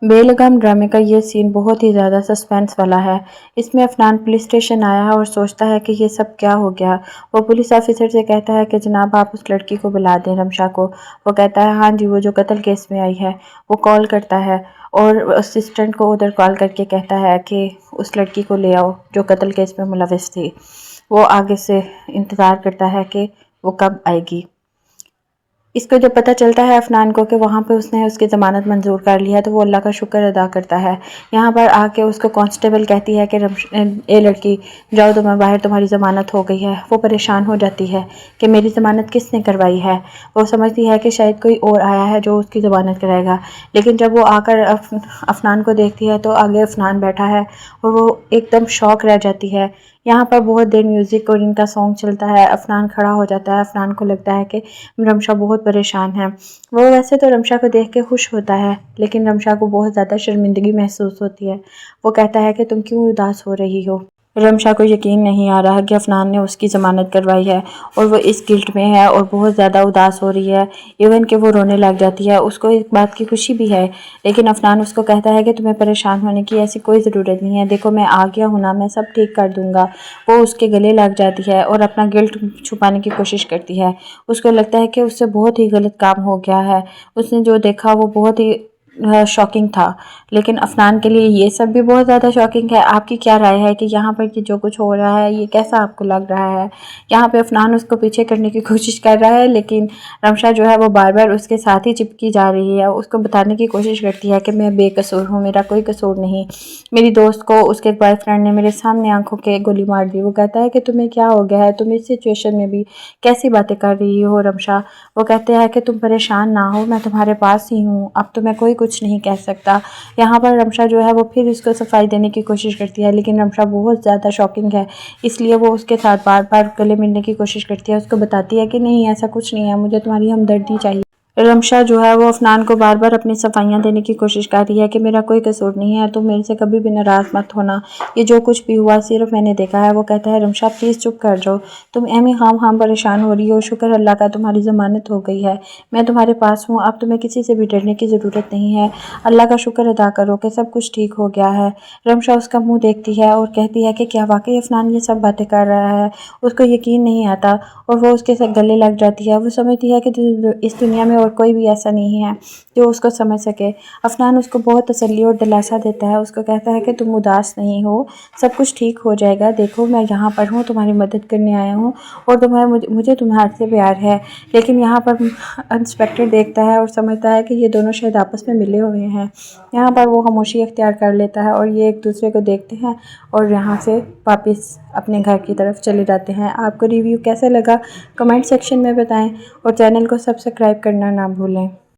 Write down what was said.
بے لگام ڈرامے کا یہ سین بہت ہی زیادہ سسپینس والا ہے۔ اس میں عفنان پولیس اسٹیشن آیا ہے اور سوچتا ہے کہ یہ سب کیا ہو گیا۔ وہ پولیس آفیسر سے کہتا ہے کہ جناب آپ اس لڑکی کو بلا دیں، رمشا کو۔ وہ کہتا ہے ہاں جی، وہ جو قتل کیس میں آئی ہے۔ وہ کال کرتا ہے اور اسسٹنٹ کو ادھر کال کر کے کہتا ہے کہ اس لڑکی کو لے آؤ جو قتل کیس میں ملوث تھی۔ وہ آگے سے انتظار کرتا ہے کہ وہ کب آئے گی۔ اس کو جب پتہ چلتا ہے عفنان کو کہ وہاں پہ اس نے اس کی ضمانت منظور کر لی ہے تو وہ اللہ کا شکر ادا کرتا ہے۔ یہاں پر آ کے اس کو کانسٹیبل کہتی ہے کہ اے لڑکی جاؤ تمہیں باہر، تمہاری ضمانت ہو گئی ہے۔ وہ پریشان ہو جاتی ہے کہ میری ضمانت کس نے کروائی ہے۔ وہ سمجھتی ہے کہ شاید کوئی اور آیا ہے جو اس کی ضمانت کرائے گا، لیکن جب وہ آ کر عفنان کو دیکھتی ہے تو آگے عفنان بیٹھا ہے اور وہ ایک دم شاک رہ جاتی ہے۔ یہاں پر بہت دیر میوزک اور ان کا سانگ چلتا ہے۔ عفنان کھڑا ہو جاتا ہے۔ عفنان کو لگتا ہے کہ رمشا بہت پریشان ہے۔ وہ ویسے تو رمشا کو دیکھ کے خوش ہوتا ہے، لیکن رمشا کو بہت زیادہ شرمندگی محسوس ہوتی ہے۔ وہ کہتا ہے کہ تم کیوں اداس ہو رہی ہو؟ رمشا کو یقین نہیں آ رہا کہ عفنان نے اس کی ضمانت کروائی ہے اور وہ اس گلٹ میں ہے اور بہت زیادہ اداس ہو رہی ہے، ایون کہ وہ رونے لگ جاتی ہے۔ اس کو اس بات کی خوشی بھی ہے، لیکن عفنان اس کو کہتا ہے کہ تمہیں پریشان ہونے کی ایسی کوئی ضرورت نہیں ہے، دیکھو میں آ گیا ہوں نا، میں سب ٹھیک کر دوں گا۔ وہ اس کے گلے لگ جاتی ہے اور اپنا گلٹ چھپانے کی کوشش کرتی ہے۔ اس کو لگتا ہے کہ اس سے بہت ہی غلط کام ہو گیا ہے۔ اس نے جو دیکھا وہ بہت ہی شاکنگ تھا، لیکن عفنان کے لیے یہ سب بھی بہت زیادہ شاکنگ ہے۔ آپ کی کیا رائے ہے کہ یہاں پر جو کچھ ہو رہا ہے یہ کیسا آپ کو لگ رہا ہے؟ یہاں پہ عفنان اس کو پیچھے کرنے کی کوشش کر رہا ہے، لیکن رمشا جو ہے وہ بار بار اس کے ساتھ ہی چپکی جا رہی ہے۔ اس کو بتانے کی کوشش کرتی ہے کہ میں بے قصور ہوں، میرا کوئی قصور نہیں، میری دوست کو اس کے بوائے فرینڈ نے میرے سامنے آنکھوں کے گولی مار دی۔ وہ کہتا ہے کہ تمہیں کیا ہو گیا ہے، تم اس سچویشن میں بھی کیسی باتیں کر رہی ہو رمشا؟ وہ کہتے ہیں کہ تم پریشان نہ ہو، میں تمہارے پاس ہی ہوں، اب تمہیں کوئی کچھ نہیں کہہ سکتا۔ یہاں پر رمشا جو ہے وہ پھر اس کو صفائی دینے کی کوشش کرتی ہے، لیکن رمشا بہت زیادہ شاکنگ ہے، اس لیے وہ اس کے ساتھ بار بار گلے ملنے کی کوشش کرتی ہے۔ اس کو بتاتی ہے کہ نہیں ایسا کچھ نہیں ہے، مجھے تمہاری ہمدردی چاہیے۔ رمشا جو ہے وہ عفنان کو بار بار اپنی صفائیاں دینے کی کوشش کر رہی ہے کہ میرا کوئی قصور نہیں ہے، تم میرے سے کبھی بھی ناراض مت ہونا، یہ جو کچھ بھی ہوا صرف میں نے دیکھا ہے۔ وہ کہتا ہے رمشا پلیز چپ کر جاؤ، تم ایویں خام پریشان ہو رہی ہو، شکر اللہ کا تمہاری ضمانت ہو گئی ہے، میں تمہارے پاس ہوں، اب تمہیں کسی سے بھی ڈرنے کی ضرورت نہیں ہے، اللہ کا شکر ادا کرو کہ سب کچھ ٹھیک ہو گیا ہے۔ رمشا اس کا منہ دیکھتی ہے اور کہتی ہے کہ کیا واقعی عفنان یہ سب باتیں کر رہا ہے؟ اس کو یقین نہیں آتا اور وہ اس کے ساتھ گلے لگ جاتی ہے۔ وہ سمجھتی ہے کہ اس دنیا میں اور کوئی بھی ایسا نہیں ہے جو اس کو سمجھ سکے۔ عفنان اس کو بہت تسلی اور دلاسا دیتا ہے، اس کو کہتا ہے کہ تم اداس نہیں ہو، سب کچھ ٹھیک ہو جائے گا، دیکھو میں یہاں پر ہوں، تمہاری مدد کرنے آیا ہوں اور مجھے تمہارے سے پیار ہے۔ لیکن یہاں پر انسپیکٹر دیکھتا ہے اور سمجھتا ہے کہ یہ دونوں شاید آپس میں ملے ہوئے ہیں۔ یہاں پر وہ خاموشی اختیار کر لیتا ہے اور یہ ایک دوسرے کو دیکھتے ہیں اور یہاں سے واپس اپنے گھر کی طرف چلے جاتے ہیں۔ آپ کو ریویو کیسا لگا کمنٹ سیکشن میں بتائیں اور چینل کو سبسکرائب کرنا نہ بھولیں۔